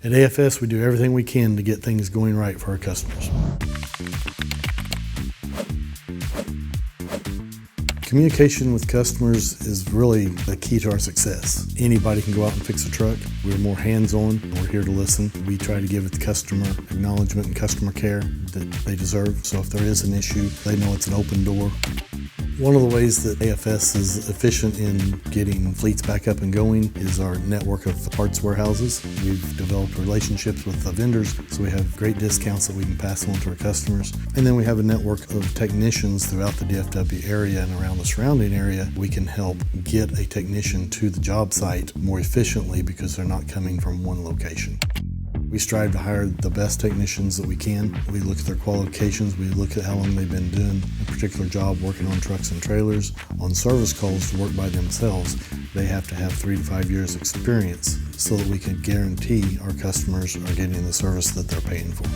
At AFS, we do everything we can to get things going right for our customers. Communication with customers is really the key to our success. Anybody can go out and fix a truck. We're more hands-on. We're here to listen. We try to give the customer acknowledgement and customer care that they deserve. So if there is an issue, they know it's an open door. One of the ways that AFS is efficient in getting fleets back up and going is our network of parts warehouses. We've developed relationships with the vendors, so we have great discounts that we can pass on to our customers. And then we have a network of technicians throughout the DFW area and around the surrounding area. We can help get a technician to the job site more efficiently because they're not coming from one location. We strive to hire the best technicians that we can. We look at their qualifications, we look at how long they've been doing a particular job, working on trucks and trailers. On service calls to work by themselves, they have to have 3 to 5 years experience so that we can guarantee our customers are getting the service that they're paying for.